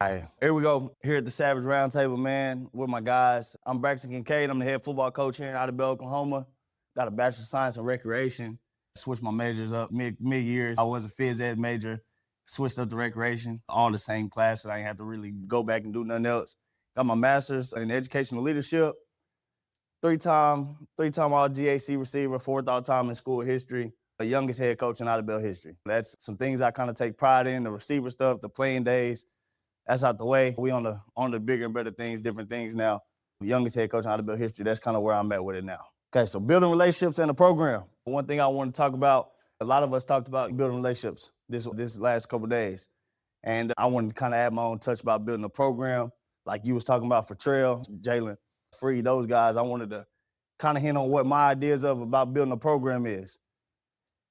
Hi, here we go. Here at the Savage Roundtable, man, with my guys. I'm Braxton Kincade. I'm the head football coach here in Idabel, Oklahoma. Got a Bachelor of Science in Recreation. Switched my majors up mid-years. I was a phys ed major, switched up to recreation. All the same classes. I ain't have to really go back and do nothing else. Got my master's in educational leadership. Three-time all GAC receiver, fourth all-time in school history. The youngest head coach in Idabel history. That's some things I kind of take pride in, the receiver stuff, the playing days. That's out the way. We on the bigger and better things, different things now. The youngest head coach in how to build history. That's kind of where I'm at with it now. Okay, so building relationships in the program. One thing I want to talk about, a lot of us talked about building relationships this last couple of days. And I wanted to kind of add my own touch about building a program, like you was talking about for Trail, Jalen, Free, those guys. I wanted to kind of hint on what my ideas about building a program is.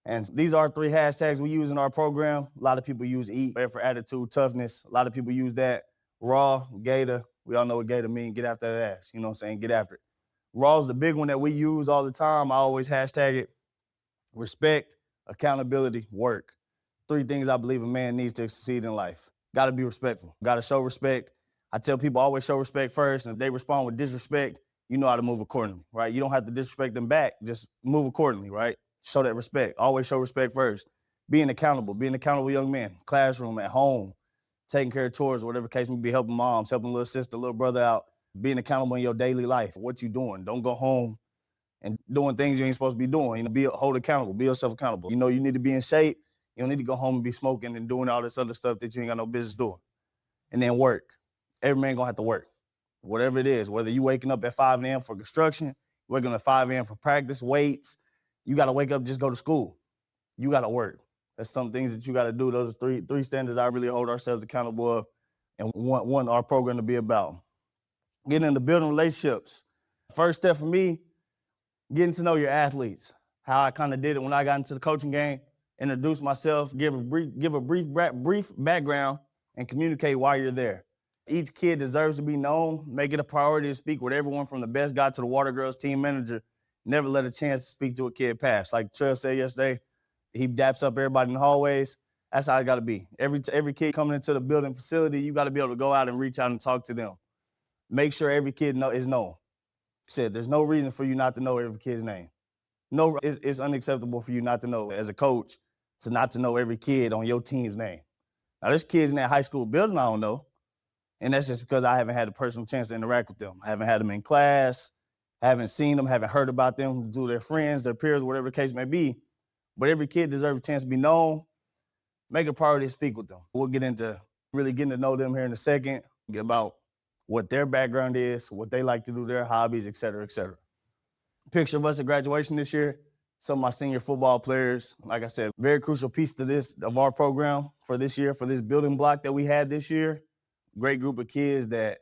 And these are 3 hashtags we use in our program. A lot of people use EAT, effort, attitude, toughness. A lot of people use that. Raw, Gator. We all know what Gator means. Get after that ass. You know what I'm saying? Get after it. Raw is the big one that we use all the time. I always hashtag it. Respect, accountability, work. 3 things I believe a man needs to succeed in life. Got to be respectful. Got to show respect. I tell people always show respect first. And if they respond with disrespect, you know how to move accordingly, right? You don't have to disrespect them back. Just move accordingly, right? Show that respect. Always show respect first. Being accountable young man, classroom, at home, taking care of chores, whatever case may be, helping moms, helping little sister, little brother out, being accountable in your daily life. What you doing? Don't go home and doing things you ain't supposed to be doing. Hold accountable, be yourself accountable. You need to be in shape. You don't need to go home and be smoking and doing all this other stuff that you ain't got no business doing. And then work. Every man gonna have to work. Whatever it is, whether you waking up at 5 a.m. for construction, waking up at 5 a.m. for practice, weights, you got to wake up, just go to school. You got to work. That's some things that you got to do. Those are three standards I really hold ourselves accountable of and want our program to be about. Getting into building relationships. First step for me, getting to know your athletes. How I kind of did it when I got into the coaching game, introduce myself, give a brief background, and communicate why you're there. Each kid deserves to be known. Make it a priority to speak with everyone from the best guy to the Water Girls team manager. Never let a chance to speak to a kid pass. Like Trell said yesterday, he daps up everybody in the hallways. That's how it got to be. Every kid coming into the building facility, you got to be able to go out and reach out and talk to them. Make sure every kid is known. Said there's no reason for you not to know every kid's name. No, it's unacceptable for you not to know, as a coach, to not to know every kid on your team's name. Now, there's kids in that high school building I don't know, and that's just because I haven't had a personal chance to interact with them. I haven't had them in class, haven't seen them, haven't heard about them through their friends, their peers, whatever the case may be. But every kid deserves a chance to be known. Make it a priority to speak with them. We'll get into really getting to know them here in a second, about what their background is, what they like to do, their hobbies, et cetera, et cetera. Picture of us at graduation this year. Some of my senior football players, like I said, very crucial piece to of our program for this year, for this building block that we had this year. Great group of kids that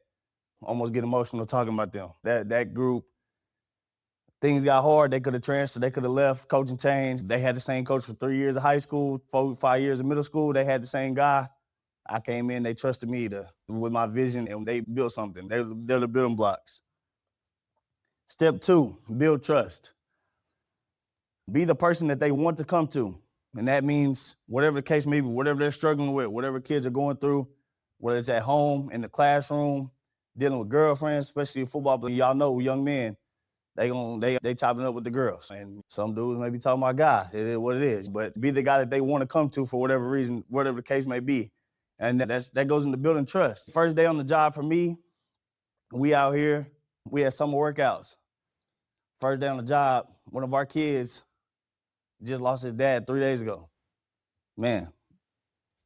almost get emotional talking about them. That group, things got hard. They could have transferred. They could have left. Coaching changed. They had the same coach for 3 years of high school, 5 years of middle school. They had the same guy. I came in. They trusted me with my vision, and they built something. They're the building blocks. Step 2, build trust. Be the person that they want to come to. And that means whatever the case may be, whatever they're struggling with, whatever kids are going through, whether it's at home, in the classroom, dealing with girlfriends, especially football. But y'all know, young men, they chopping up with the girls. And some dudes may be talking about God. It is what it is. But be the guy that they want to come to for whatever reason, whatever the case may be. And that goes into building trust. First day on the job for me, we out here, we had summer workouts. First day on the job, one of our kids just lost his dad 3 days ago. Man,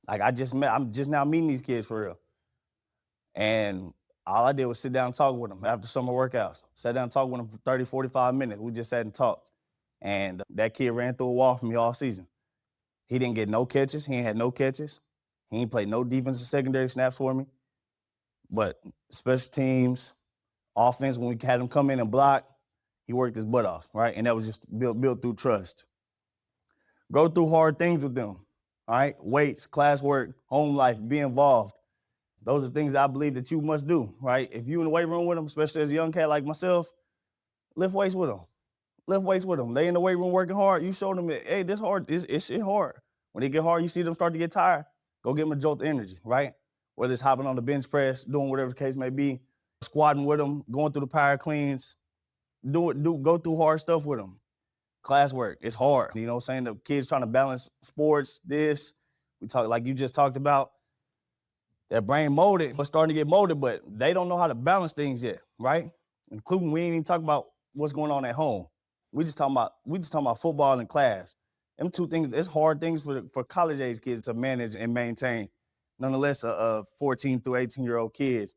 like I'm just now meeting these kids for real. And all I did was sit down and talk with them after summer workouts. Sat down and talked with them for 30, 45 minutes. We just sat and talked. And that kid ran through a wall for me all season. He didn't get no catches. He ain't had no catches. He ain't played no defensive secondary snaps for me. But special teams, offense, when we had him come in and block, he worked his butt off, right? And that was just built through trust. Go through hard things with them, all right? Weights, classwork, home life, be involved. Those are things I believe that you must do, right? If you in the weight room with them, especially as a young cat like myself, lift weights with them. Lift weights with them. They in the weight room working hard. You show them, hey, this hard. It's shit hard. When they get hard, you see them start to get tired. Go give them a jolt of energy, right? whether it's hopping on the bench press, doing whatever the case may be, squatting with them, going through the power cleans, go through hard stuff with them. Classwork, it's hard. You know what I'm saying? The kids trying to balance sports, this, we talk like you just talked about, their brain molded, but starting to get molded, but they don't know how to balance things yet, right? Including we ain't even talking about what's going on at home. We just talking about football and class. Them two things, it's hard things for college age kids to manage and maintain. Nonetheless, a 14 through 18-year-old kid.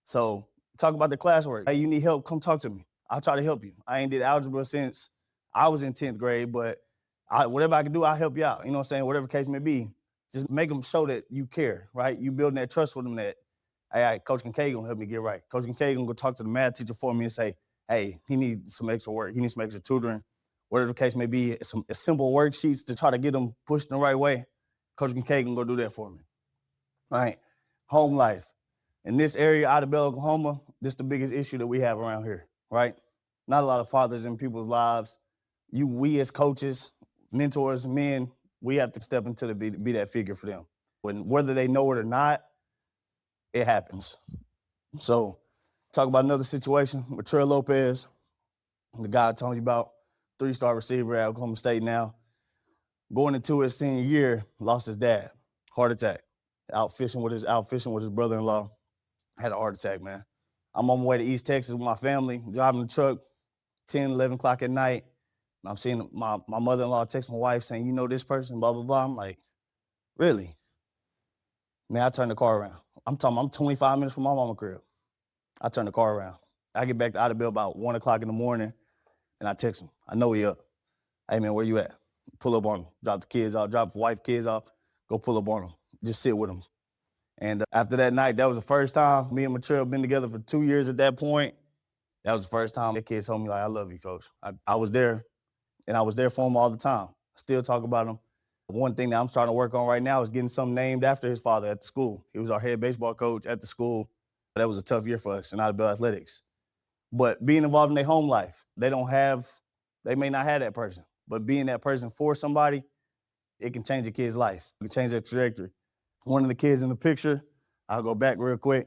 So talk about the classwork. Hey, you need help? Come talk to me. I'll try to help you. I ain't did algebra since I was in 10th grade, but whatever I can do, I'll help you out. You know what I'm saying? Whatever the case may be. Just make them show that you care, right? You building that trust with them that, hey, Coach Kincade gonna help me get right. Coach Kincade gonna go talk to the math teacher for me and say, hey, he needs some extra work. He needs some extra tutoring. Whatever the case may be, some simple worksheets to try to get them pushed in the right way. Coach Kincade gonna go do that for me. All right, home life. In this area, out of Bell, Oklahoma, this is the biggest issue that we have around here, right? Not a lot of fathers in people's lives. We as coaches, mentors, men, we have to step into the be that figure for them. Whether they know it or not, it happens. So, talk about another situation with Trey Lopez, the guy I told you about, 3-star receiver at Oklahoma State now. Going into his senior year, lost his dad, heart attack. Out fishing with his brother-in-law. Had a heart attack, man. I'm on my way to East Texas with my family, driving the truck, 10, 11 o'clock at night. And I'm seeing my mother-in-law text my wife saying, you know this person, blah, blah, blah. I'm like, really? Man, I turned the car around. I'm 25 minutes from my mama crib. I turned the car around. I get back to Idabel about 1 o'clock in the morning, and I text him. I know he up. Hey, man, where you at? Pull up on him. Drop the kids off, drop the wife, kids off, go pull up on him. Just sit with him. And after that night, that was the first time me and Matrell been together for 2 years at that point. That was the first time that kid told me, like, I love you, coach. I was there, and I was there for him all the time. I still talk about him. One thing that I'm starting to work on right now is getting something named after his father at the school. He was our head baseball coach at the school. That was a tough year for us in Idabel athletics. But being involved in their home life, they may not have that person. But being that person for somebody, it can change a kid's life. It can change their trajectory. One of the kids in the picture, I'll go back real quick.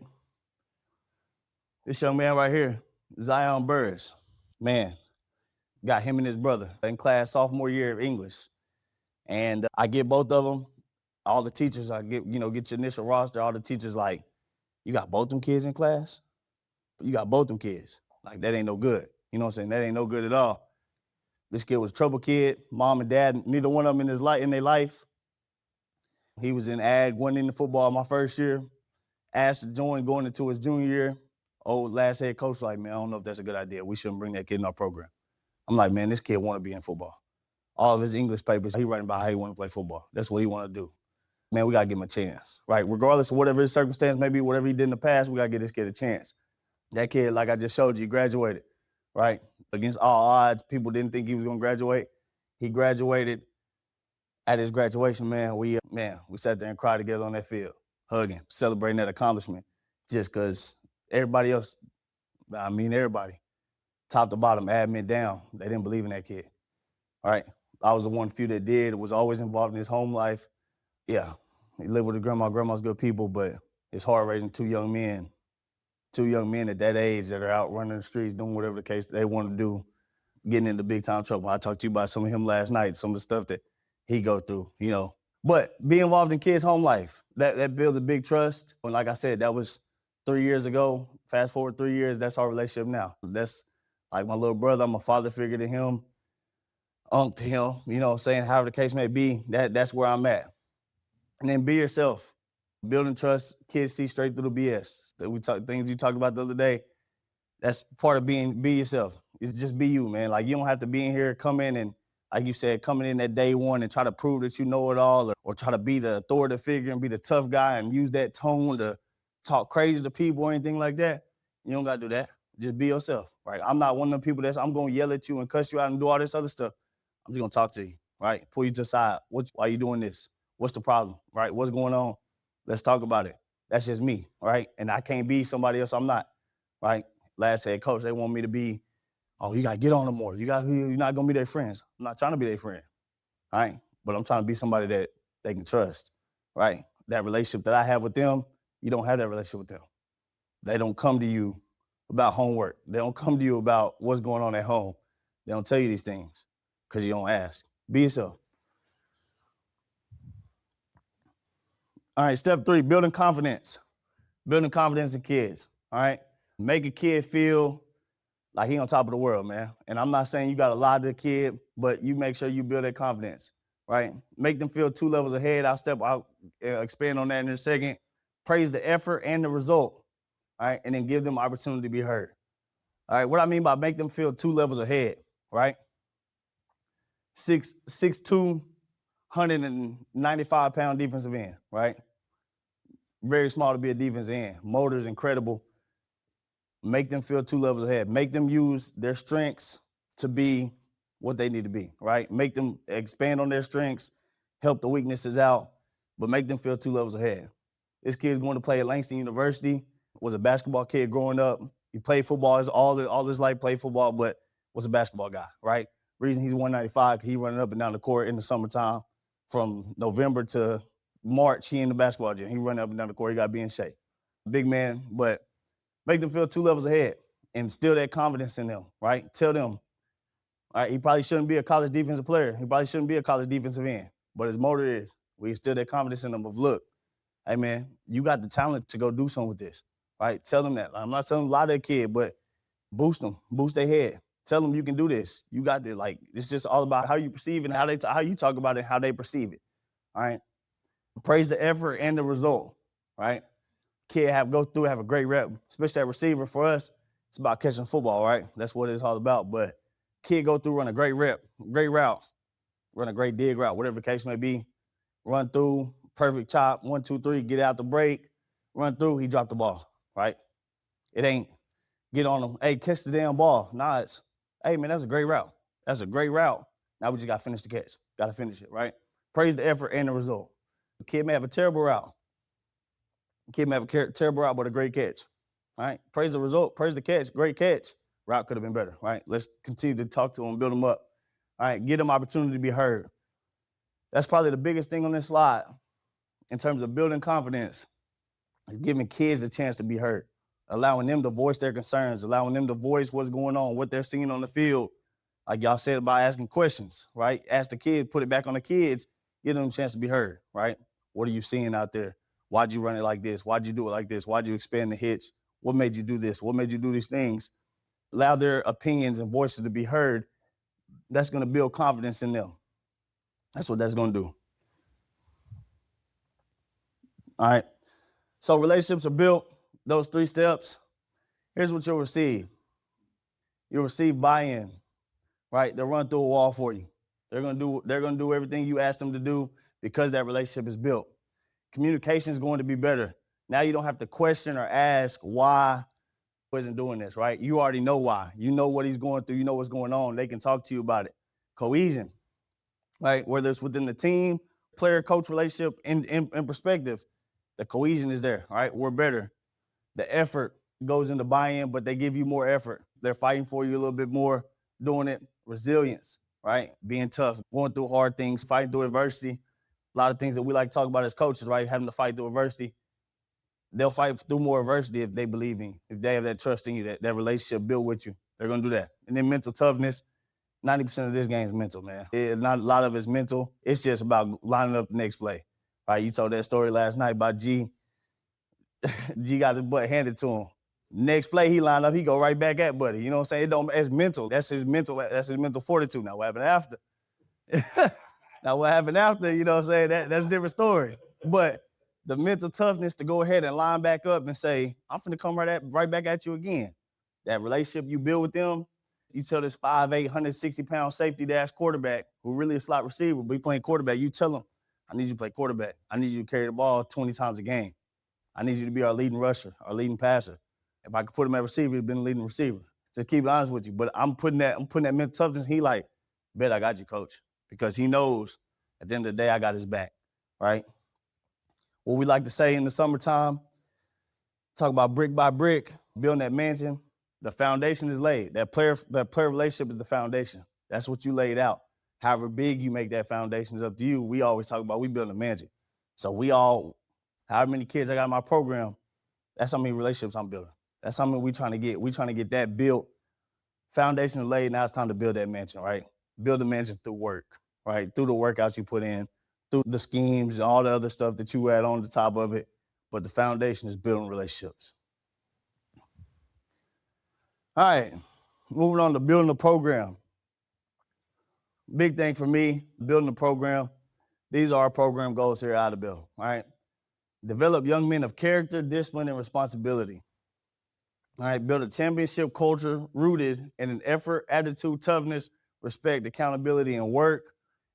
This young man right here, Zion Burris, man, got him and his brother in class sophomore year of English. And I get both of them, all the teachers, get your initial roster, all the teachers like, you got both them kids in class? You got both them kids. Like, that ain't no good. You know what I'm saying? That ain't no good at all. This kid was a trouble kid. Mom and dad, neither one of them in their life. He was in ag, went into football my first year. Asked to join going into his junior year. Last head coach like, man, I don't know if that's a good idea. We shouldn't bring that kid in our program. I'm like, man, this kid want to be in football. All of his English papers, he writing about how he want to play football. That's what he want to do. Man, we got to give him a chance, right? Regardless of whatever his circumstance may be, whatever he did in the past, we got to give this kid a chance. That kid, like I just showed you, graduated, right? Against all odds, people didn't think he was going to graduate. He graduated. At his graduation, man, we sat there and cried together on that field, hugging, celebrating that accomplishment, just because everybody else, everybody, top to bottom, admin down, they didn't believe in that kid. All right, I was the one few that did, was always involved in his home life. Yeah, he lived with his grandma. Grandma's good people, but it's hard raising two young men at that age that are out running the streets, doing whatever the case they want to do, getting into big time trouble. I talked to you about some of him last night, some of the stuff that he go through, But be involved in kids' home life, that builds a big trust. And like I said, that was 3 years ago. Fast forward 3 years, that's our relationship now. That's like my little brother. I'm a father figure to him, uncle to him, however the case may be, that's where I'm at. And then be yourself. Building trust, kids see straight through the BS. Things you talked about the other day, that's part of be yourself. It's just be you, man. Like, you don't have to be in here, come in and, like you said, coming in at day one and try to prove that you know it all or try to be the authoritative figure and be the tough guy and use that tone to talk crazy to people or anything like that. You don't got to do that. Just be yourself, right? I'm not one of them people I'm going to yell at you and cuss you out and do all this other stuff. I'm just going to talk to you, right? Pull you to the side. Why are you doing this? What's the problem, right? What's going on? Let's talk about it. That's just me, right? And I can't be somebody else I'm not, right? Last head coach, they want me to be, you got to get on them more. You're not going to be their friends. I'm not trying to be their friend, all right? But I'm trying to be somebody that they can trust, right? That relationship that I have with them, You don't have that relationship with them. They don't come to you about homework. They don't come to you about what's going on at home. They don't tell you these things because you don't ask. Be yourself. All right, step 3, building confidence. Building confidence in kids, all right? Make a kid feel like he on top of the world, man. And I'm not saying you got to lie to the kid, but you make sure you build their confidence, right? Make them feel 2 levels ahead. I'll expand on that in a second. Praise the effort and the result, all right? And then give them opportunity to be heard. All right, what I mean by make them feel 2 levels ahead, right? 6'2", 195-pound defensive end, right? Very small to be a defensive end. Motor is incredible. Make them feel 2 levels ahead. Make them use their strengths to be what they need to be, right? Make them expand on their strengths, help the weaknesses out, but make them feel 2 levels ahead. This kid's going to play at Langston University, was a basketball kid growing up. He played football all his life, played football, but was a basketball guy, right? Reason he's 195, he running up and down the court in the summertime. From November to March, he in the basketball gym. He running up and down the court, he got to be in shape. Big man, but make them feel 2 levels ahead and instill that confidence in them, right? Tell them, all right, he probably shouldn't be a college defensive player. He probably shouldn't be a college defensive end, but his motor is. We instill that confidence in them of, look, hey, man, you got the talent to go do something with this, right? Tell them that. I'm not telling them a lot of their kid, but boost them, boost their head. Tell them you can do this. You got this. Like, it's just all about how you perceive it and how you talk about it and how they perceive it, all right? Praise the effort and the result, right? Kid have a great rep, especially at receiver. For us, it's about catching football, right? That's what it's all about. But kid go through, run a great rep, great route, run a great dig route, whatever the case may be. Run through, perfect chop, 1, 2, 3, get out the break, run through, he dropped the ball, right? It ain't get on him, hey, catch the damn ball. Nah, it's, hey, man, that's a great route. That's a great route. Now we just got to finish the catch. Got to finish it, right? Praise the effort and the result. The kid may have a terrible route. The kid may have a terrible route, but a great catch. All right? Praise the result. Praise the catch. Great catch. Route could have been better, right? Let's continue to talk to him, build him up. All right? Give them opportunity to be heard. That's probably the biggest thing on this slide in terms of building confidence, is giving kids a chance to be heard, allowing them to voice their concerns, allowing them to voice what's going on, what they're seeing on the field. Like y'all said about asking questions, right? Ask the kid, put it back on the kids, give them a chance to be heard, right? What are you seeing out there? Why'd you run it like this? Why'd you do it like this? Why'd you expand the hitch? What made you do this? What made you do these things? Allow their opinions and voices to be heard. That's going to build confidence in them. That's what that's going to do. All right. So relationships are built, those 3 steps. Here's what you'll receive. You'll receive buy-in, right? They'll run through a wall for you. They're going to do everything you ask them to do because that relationship is built. Communication is going to be better. Now you don't have to question or ask why he isn't doing this, right? You already know why. You know what he's going through. You know what's going on. They can talk to you about it. Cohesion, right? Whether it's within the team, player-coach relationship, in perspective, the cohesion is there, all right? We're better. The effort goes into buy-in, but they give you more effort. They're fighting for you a little bit more, doing it. Resilience, right? Being tough, going through hard things, fighting through adversity. A lot of things that we like to talk about as coaches, right? Having to fight through adversity. They'll fight through more adversity if they believe in you, if they have that trust in you, that relationship built with you. They're going to do that. And then mental toughness, 90% of this game is mental, man. Not a lot of it's mental. It's just about lining up the next play. Right? You told that story last night about G. G got his butt handed to him. Next play he lined up, he go right back at Buddy. You know what I'm saying? It's mental. That's his mental fortitude. Now what happened after? Now, what happened after, you know what I'm saying, that's a different story. But the mental toughness to go ahead and line back up and say, I'm finna come right back at you again. That relationship you build with them, you tell this 5'8", 160-pound safety dash quarterback, who really a slot receiver, but he playing quarterback, you tell him, I need you to play quarterback. I need you to carry the ball 20 times a game. I need you to be our leading rusher, our leading passer. If I could put him at receiver, he'd been a leading receiver. Just keep it honest with you. But I'm putting that mental toughness, he like, bet I got you, coach. Because he knows at the end of the day, I got his back, right? What we like to say in the summertime, talk about brick by brick, building that mansion. The foundation is laid. That player relationship is the foundation. That's what you laid out. However big you make that foundation is up to you. We always talk about we building a mansion. So we all However many kids I got in my program, that's how many relationships I'm building. That's how many we trying to get. We trying to get that built. Foundation is laid. Now it's time to build that mansion, right? Build the mansion through work, right? Through the workouts you put in, through the schemes and all the other stuff that you add on the top of it. But the foundation is building relationships. All right, moving on to building a program. Big thing for me, building a program. These are our program goals here at Idabel, all right? Develop young men of character, discipline, and responsibility. All right, build a championship culture rooted in an effort, attitude, toughness, respect, accountability, and work,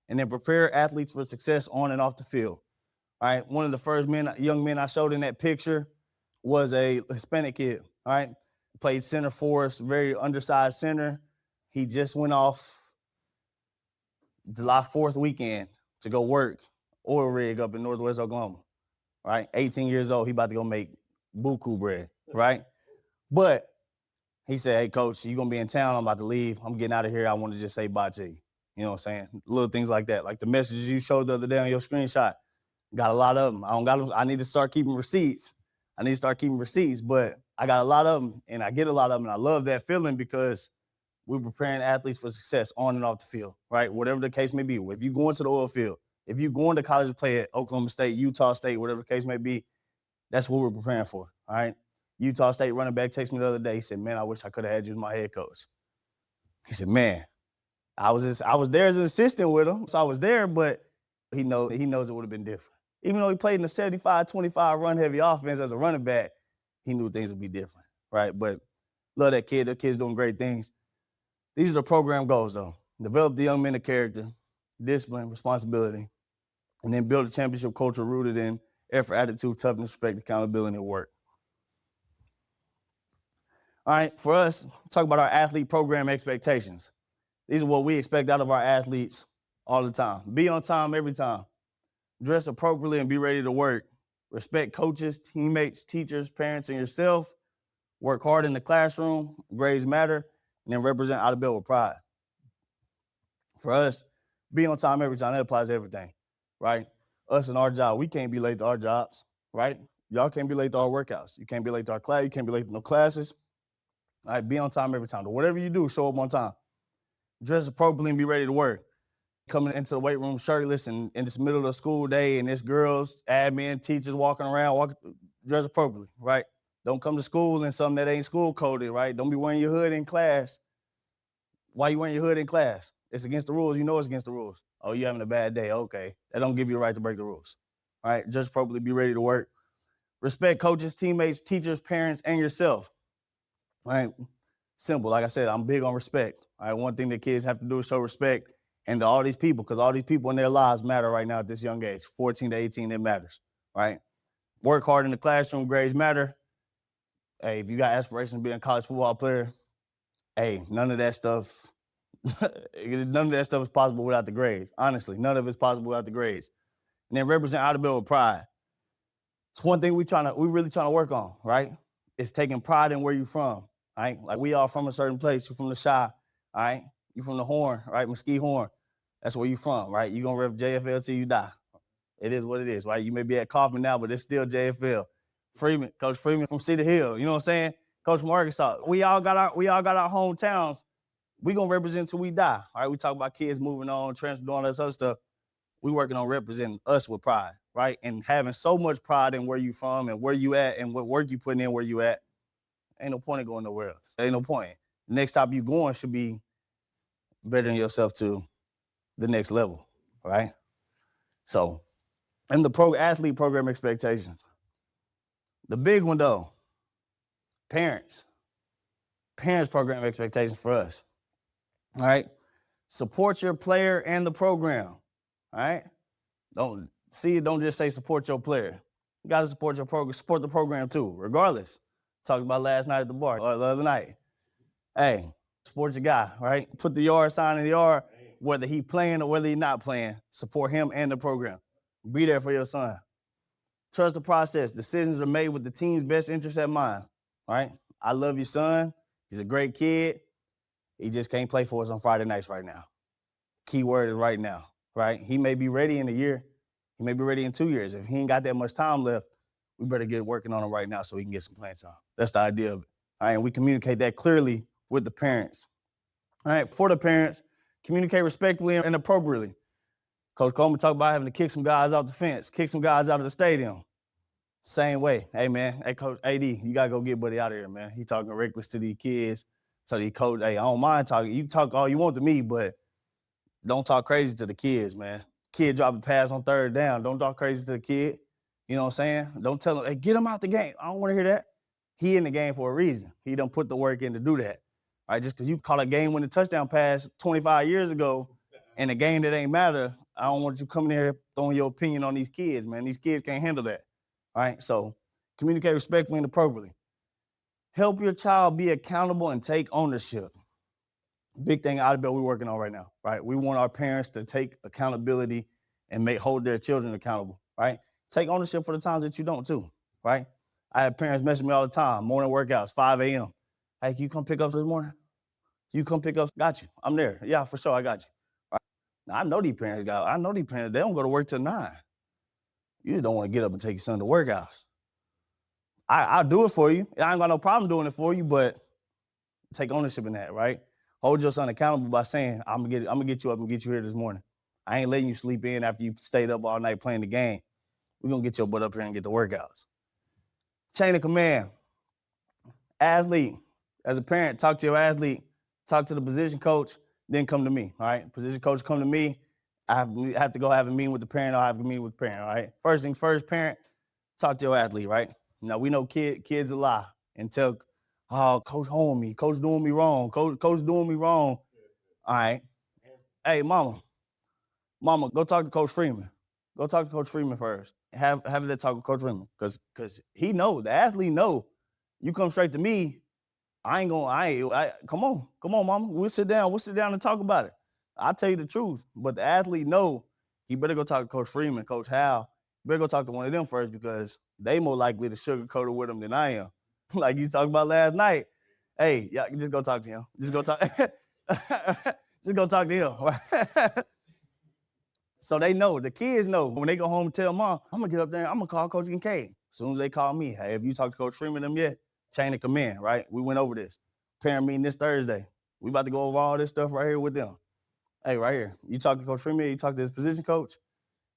and then prepare athletes for success on and off the field. All right, one of the first young men I showed in that picture was a Hispanic kid. All right, played center for us, very undersized center. He just went off July 4th weekend to go work oil rig up in Northwest Oklahoma. Right, 18 years old, he about to go make buku bread. Right. But he said, hey, coach, you're going to be in town. I'm about to leave. I'm getting out of here. I want to just say bye to you. You know what I'm saying? Little things like that. Like the messages you showed the other day on your screenshot. Got a lot of them. I need to start keeping receipts. But I got a lot of them, and I get a lot of them, and I love that feeling because we're preparing athletes for success on and off the field, right? Whatever the case may be. If you're going to the oil field, if you're going to college to play at Oklahoma State, Utah State, whatever the case may be, that's what we're preparing for, all right? Utah State running back texted me the other day. He said, man, I wish I could have had you as my head coach. He said, man, I was there as an assistant with him, so I was there, but he knows it would have been different. Even though he played in a 75-25 run-heavy offense as a running back, he knew things would be different, right? But love that kid. That kid's doing great things. These are the program goals, though. Develop the young men of character, discipline, responsibility, and then build a championship culture rooted in effort, attitude, toughness, respect, accountability, and work. All right, for us, talk about our athlete program expectations. These are what we expect out of our athletes all the time. Be on time every time. Dress appropriately and be ready to work. Respect coaches, teammates, teachers, parents, and yourself. Work hard in the classroom. Grades matter. And then represent Idabel with pride. For us, be on time every time. That applies to everything, right? Us and our job, we can't be late to our jobs, right? Y'all can't be late to our workouts. You can't be late to our class. You can't be late to no classes. All right, be on time every time. Whatever you do, show up on time. Dress appropriately and be ready to work. Coming into the weight room shirtless and in this middle of the school day and there's girls, admin, teachers walking around, dress appropriately, right? Don't come to school in something that ain't school coded, right? Don't be wearing your hood in class. Why you wearing your hood in class? It's against the rules. You know it's against the rules. Oh, you having a bad day. Okay. That don't give you the right to break the rules. All right, dress appropriately, be ready to work. Respect coaches, teammates, teachers, parents, and yourself. All right, simple. Like I said, I'm big on respect. All right, one thing that kids have to do is show respect. And to all these people, because all these people in their lives matter right now at this young age, 14 to 18, it matters, right? Work hard in the classroom, grades matter. Hey, if you got aspirations to be a college football player, hey, none of that stuff is possible without the grades. Honestly, none of it's possible without the grades. And then represent Idabel with pride. It's one thing we really trying to work on, right? It's taking pride in where you're from, right? Like we all from a certain place. You're from the Chi, all right? You from the Horn, right? Mesquite Horn. That's where you from, right? You're going to rep JFL till you die. It is what it is, right? You may be at Kaufman now, but it's still JFL. Coach Freeman from Cedar Hill, you know what I'm saying? Coach from Arkansas. We all got our hometowns. We going to represent till we die, all right? We talk about kids moving on, transferring, all that other stuff. We working on representing us with pride, right? And having so much pride in where you from and where you at and what work you putting in where you at. Ain't no point in going nowhere else. Ain't no point. The next stop you going should be bettering yourself to the next level, right? So, and the athlete program expectations. The big one though, parents. Parents program expectations for us, all right? Support your player and the program, all right? Don't just say support your player. You gotta support your program, support the program too, regardless. Talked about last night at the bar, or the other night. Hey, support your guy, right? Put the yard sign in the yard, whether he playing or whether he not playing, support him and the program. Be there for your son. Trust the process. Decisions are made with the team's best interest at mind, right? I love your son. He's a great kid. He just can't play for us on Friday nights right now. Key word is right now, right? He may be ready in a year. He may be ready in 2 years. If he ain't got that much time left, we better get working on him right now so he can get some playing time. That's the idea of it. All right, and we communicate that clearly with the parents. All right, for the parents, communicate respectfully and appropriately. Coach Coleman talked about having to kick some guys off the fence, kick some guys out of the stadium. Same way. Hey, man, hey, Coach AD, you got to go get buddy out of here, man. He talking reckless to these kids. So the coach, hey, I don't mind talking. You talk all you want to me, but don't talk crazy to the kids, man. Kid drop a pass on third down. Don't talk crazy to the kid. You know what I'm saying? Don't tell him, hey, get him out the game. I don't want to hear that. He in the game for a reason. He done put the work in to do that. All right, just because you caught a game-winning touchdown pass 25 years ago in a game that ain't matter, I don't want you coming here throwing your opinion on these kids, man. These kids can't handle that. All right, so communicate respectfully and appropriately. Help your child be accountable and take ownership. Big thing out of bed we're working on right now, right? We want our parents to take accountability and hold their children accountable, right? Take ownership for the times that you don't too, right? I have parents message me all the time, morning workouts, 5 a.m. Hey, can you come pick up this morning? You come pick up, got you. I'm there. Yeah, for sure, I got you. Right? Now, I know these parents, they don't go to work till 9. You just don't want to get up and take your son to workouts. I'll do it for you. I ain't got no problem doing it for you, but take ownership in that, right? Hold your son accountable by saying, I'm gonna get you up and get you here this morning. I ain't letting you sleep in after you stayed up all night playing the game. We're gonna get your butt up here and get the workouts. Chain of command. Athlete. As a parent, talk to your athlete, talk to the position coach, then come to me, all right? Position coach come to me. I have to go have a meeting with the parent, or I have a meeting with the parent, all right? First things first, parent, talk to your athlete, right? Now, we know kids a lie and tell, oh, coach holding me, coach doing me wrong, coach doing me wrong. All right. Hey, mama, go talk to Coach Freeman. Go talk to Coach Freeman first. Have that talk with Coach Freeman, because he know, the athlete know. You come straight to me, come on, mama. We'll sit down and talk about it. I'll tell you the truth. But the athlete know he better go talk to Coach Freeman, Coach Hal. Better go talk to one of them first, because they more likely to sugarcoat it with him than I am. Like you talked about last night. Hey, yeah, just go talk to him. Just go talk. Just go talk to him. So they know, the kids know. When they go home and tell mom, I'm gonna get up there, I'm gonna call Coach Kincade. As soon as they call me, hey, have you talked to Coach Freeman them yet? Chain of command, right? We went over this. Parent meeting this Thursday. We about to go over all this stuff right here with them. Hey, right here. You talk to Coach Freeman, you talk to his position coach?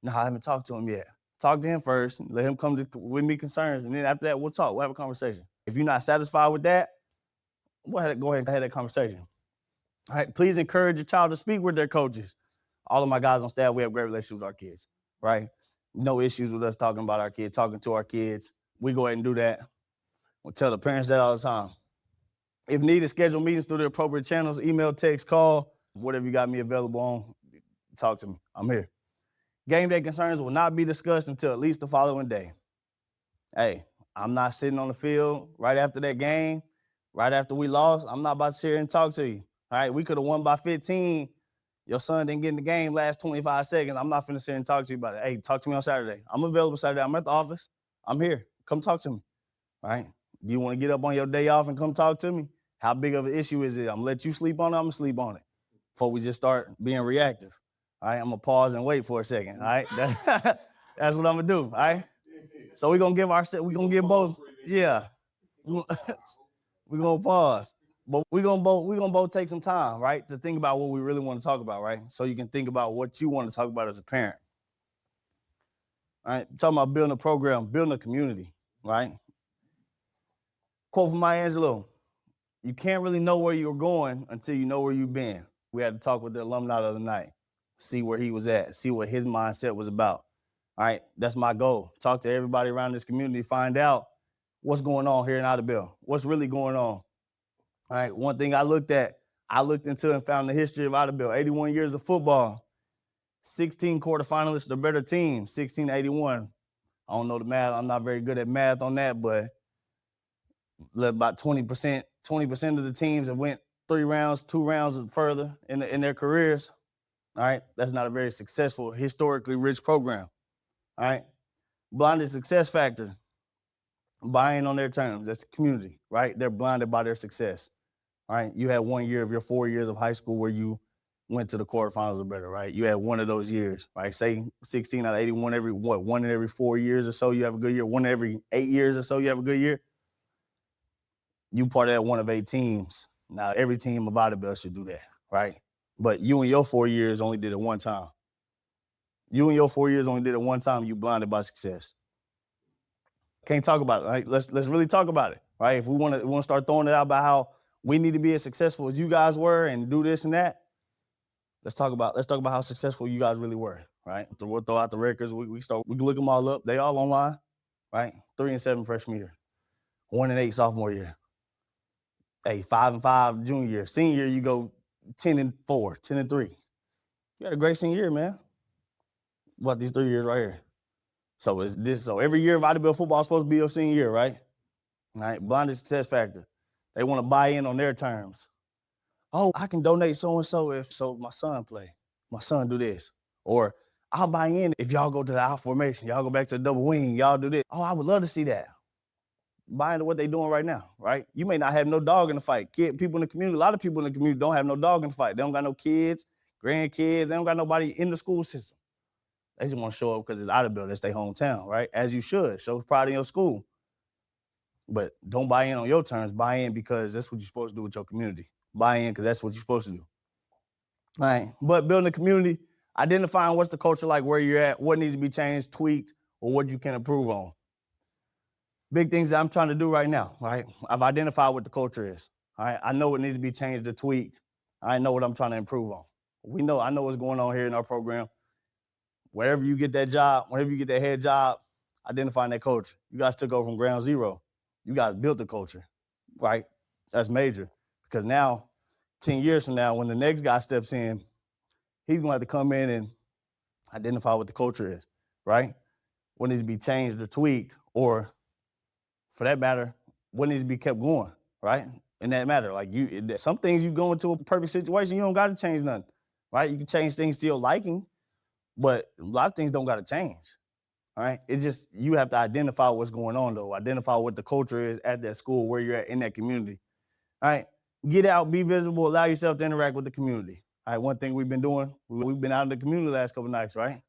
No, I haven't talked to him yet. Talk to him first, let him come with me concerns, and then after that, we'll talk, we'll have a conversation. If you're not satisfied with that, go ahead and have that conversation. All right, please encourage your child to speak with their coaches. All of my guys on staff, we have great relationships with our kids, right? No issues with us talking about our kids, talking to our kids. We go ahead and do that. We'll tell the parents that all the time. If needed, schedule meetings through the appropriate channels, email, text, call, whatever you got me available on, talk to me. I'm here. Game day concerns will not be discussed until at least the following day. Hey, I'm not sitting on the field right after that game, right after we lost. I'm not about to sit here and talk to you. All right, we could have won by 15. Your son didn't get in the game last 25 seconds. I'm not finna sit here and talk to you about it. Hey, talk to me on Saturday. I'm available Saturday. I'm at the office. I'm here. Come talk to me. All right? Do you want to get up on your day off and come talk to me? How big of an issue is it? I'm gonna let you sleep on it. I'm gonna sleep on it before we just start being reactive. All right, I'm gonna pause and wait for a second. All right, that's what I'm gonna do. All right. So we're gonna give both. Yeah, we're gonna pause, but we're gonna both take some time, right, to think about what we really want to talk about, right? So you can think about what you want to talk about as a parent. All right, talking about building a program, building a community, right? Quote from Maya Angelou: "You can't really know where you're going until you know where you've been." We had to talk with the alumni the other night, see where he was at, see what his mindset was about. All right, that's my goal. Talk to everybody around this community, find out what's going on here in Idabel, what's really going on. All right, one thing I looked into and found the history of Idabel, 81 years of football, 16 quarterfinalists or better teams, 16 to 81. I don't know the math. I'm not very good at math on that, but about 20% of the teams have went 3 rounds, 2 rounds further in their careers. All right, that's not a very successful, historically rich program. All right, blinded success factor, buying on their terms. That's the community, right? They're blinded by their success. All right, you had 1 year of your 4 years of high school where you went to the quarterfinals or better, right? You had one of those years, right? Say 16 out of 81 every, one in every 4 years or so, you have a good year. One in every 8 years or so, you have a good year. You part of that one of 8 teams. Now, every team of Audubon should do that, right? But you in your 4 years only did it one time. You in your 4 years only did it one time. You blinded by success. Can't talk about it. Right? Let's really talk about it, right? If we want to start throwing it out about how we need to be as successful as you guys were and do this and that. Let's talk about how successful you guys really were, right? We'll throw out the records. We can look them all up. They all online, right? 3-7 freshman year, 1-8 sophomore year, 5-5 junior year. Senior year, you go 10-4, 10-3. You had a great senior year, man. What about these 3 years right here? So every year of Audubon football is supposed to be your senior year, right? All right, blinded success factor. They want to buy in on their terms. Oh, I can donate so-and-so if my son play. My son do this. Or I'll buy in if y'all go to the out formation. Y'all go back to the double wing. Y'all do this. Oh, I would love to see that. Buy into what they're doing right now, right? You may not have no dog in the fight. People in the community, a lot of people in the community don't have no dog in the fight. They don't got no kids, grandkids. They don't got nobody in the school system. They just want to show up because it's Audubon. That's their hometown, right? As you should. Show pride in your school. But don't buy in on your terms. Buy in because that's what you're supposed to do with your community. Buy in because that's what you're supposed to do. All right. But building a community, identifying what's the culture like, where you're at, what needs to be changed, tweaked, or what you can improve on. Big things that I'm trying to do right now, right? I've identified what the culture is. All right. I know what needs to be changed or tweaked. I know what I'm trying to improve on. I know what's going on here in our program. Wherever you get that job, whenever you get that head job, identifying that culture. You guys took over from ground zero. You guys built the culture, right? That's major because now, 10 years from now, when the next guy steps in, he's going to have to come in and identify what the culture is, right? What needs to be changed or tweaked, or for that matter, what needs to be kept going, right? In that matter, like some things you go into a perfect situation, you don't got to change nothing, right? You can change things to your liking, but a lot of things don't got to change. All right. It's just you have to identify what's going on, though. Identify what the culture is at that school, where you're at in that community. All right. Get out, be visible, allow yourself to interact with the community. All right. One thing we've been doing, we've been out in the community the last couple of nights, right?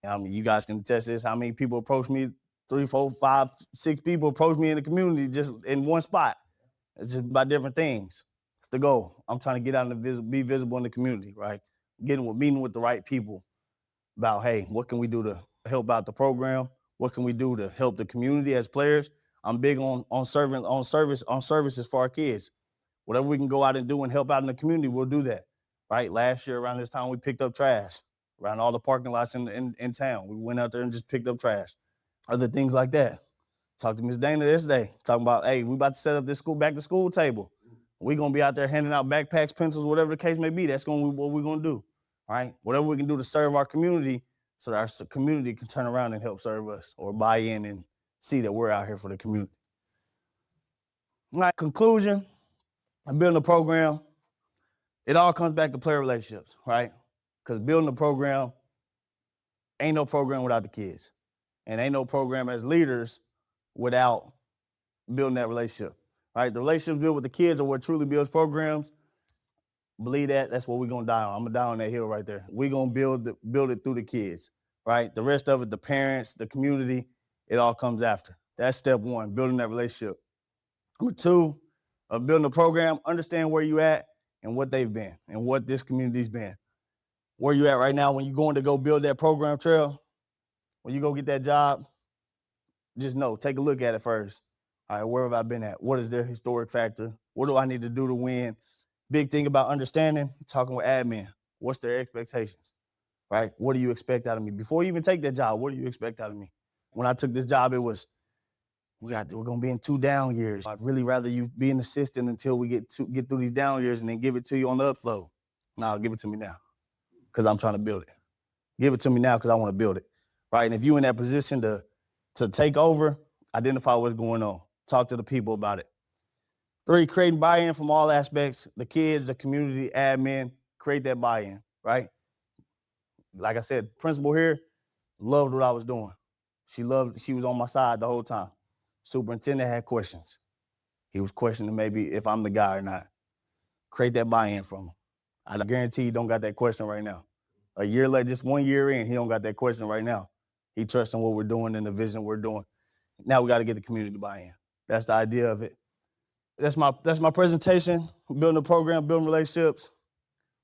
I mean, you guys can attest this. How many people approach me? 3, 4, 5, 6 people approach me in the community just in one spot. It's just about different things. It's the goal. I'm trying to get out and be visible in the community, right? Meeting with the right people about, hey, what can we do to help out the program? What can we do to help the community as players? I'm big on services for our kids. Whatever we can go out and do and help out in the community, we'll do that. Right? Last year around this time, we picked up trash around all the parking lots in town. We went out there and just picked up trash. Other things like that. Talked to Miss Dana yesterday, talking about, hey, we about to set up this back to school table. We're gonna be out there handing out backpacks, pencils, whatever the case may be. That's what we're gonna do. All right? Whatever we can do to serve our community so that our community can turn around and help serve us or buy in and see that we're out here for the community. All right, conclusion, I'm building a program. It all comes back to player relationships, right? Because building a program, ain't no program without the kids. And ain't no program as leaders without building that relationship, right? The relationships built with the kids are what truly builds programs. Believe that, that's what we're gonna die on. I'm gonna die on that hill right there. We're gonna build it through the kids, right? The rest of it, the parents, the community, it all comes after. That's step one, building that relationship. Number two, of building a program, understand where you at and what they've been and what this community's been. Where you at right now when you're going to go build that program trail, when you go get that job, just know, take a look at it first. All right, where have I been at? What is their historic factor? What do I need to do to win? Big thing about understanding, talking with admin. What's their expectations, right? What do you expect out of me? Before you even take that job, what do you expect out of me? When I took this job, it was, we're gonna be in 2 down years. I'd really rather you be an assistant until we get through these down years and then give it to you on the upflow. No, give it to me now, because I'm trying to build it. Give it to me now because I want to build it, right? And if you're in that position to take over, identify what's going on. Talk to the people about it. 3, creating buy-in from all aspects, the kids, the community, admin, create that buy-in, right? Like I said, principal here loved what I was doing. She was on my side the whole time. Superintendent had questions. He was questioning maybe if I'm the guy or not. Create that buy-in from him. I guarantee he don't got that question right now. A year later, just 1 year in, he don't got that question right now. He trusts in what we're doing and the vision we're doing. Now we got to get the community buy-in. That's the idea of it. That's my presentation. Building a program, building relationships.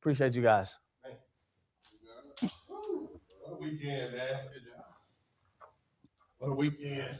Appreciate you guys. What a weekend, man. What a weekend.